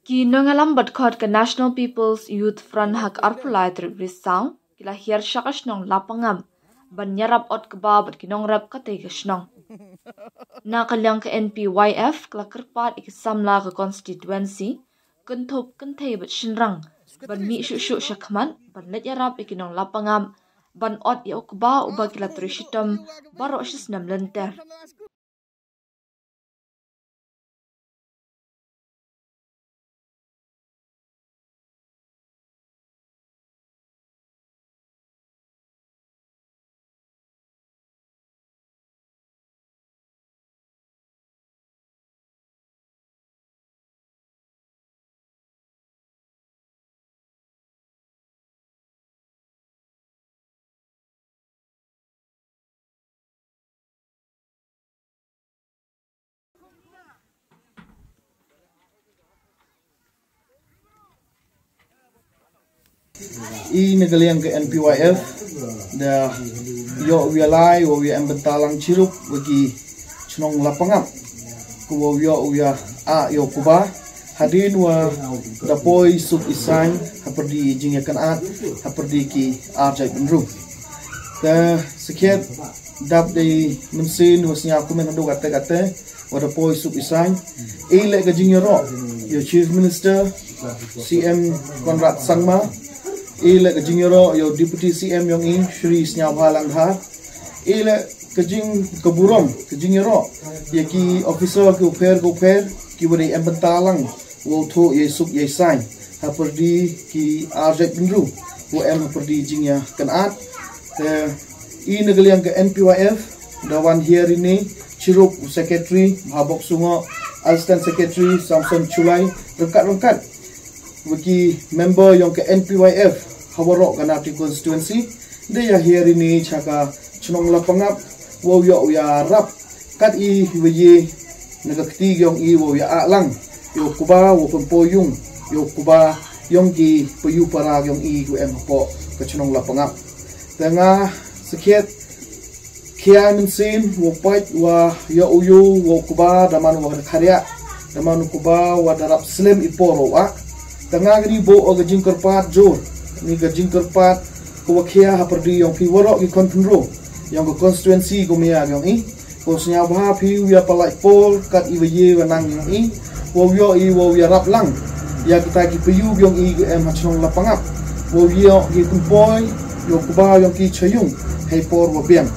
Ki nongalam badkhot ke National People's Youth Front hak arpulai terberisau kila hiar syakash nong lapangam ban nyarap ot keba bat kinong rap kate keshnong. Na kalyang ke NPYF kila kerpat ikisamla ke constituency kentop kentay bat shinrang ban mi syuk syakman ban let yarap ikinong lapangam ban ot ya keba uba kila terishitam barok shisnam lenter. I nagaliang ke NPYF da yo wialai wo wi ambentalang cirup bagi chnong lapangap ko yo yo kuba hadin wa da poi sub isan haperdi jingyakan at haperdi ki arjai benru da sekiat dap de mensin wasnya aku menado kata wa da poi sub isan le ga jingyaro yo chief minister CM Konrad Sangma ile kejingero yo deputy CM yong in Shri Snyabhalang ha ile kejing keburom kejingero ye ki officer ke uper ki wari embentalang wo tho ye sub ye sign ha perdi ki arjek bindru wo em perdi jingya kanat i negaliang ke NPYF dawan here ini Cirup secretary Habok Sungo assistant secretary Samson Chulai rengkat bagi member yang ke NPYF hawarok ganati constituency dia here ini caka chnong lapangap wo yo ya rap kat i wiye nagakti yang i wo ya alang yo kuba wo pempoyung yo kuba yang ki payu para yang i ku em po ke chnong lapangap tengah sekiat kia mensin wo pait wa yo uyu wo kuba daman wo karya daman kuba wa darap slim iporo wa tengah gini bo og jingkerpat jor ni ga jingkerpat ko wakhia haperdi yang pi warok ki konpenro yang ko constituency ko mea yang i ko snya bha pi wi palai pol kat i ye wanang yang i wo yo rap lang ya kita ki piyu yang i em hachong lapangap wo yo ki kumpoi yo kuba yang ki chayung hei por wo biang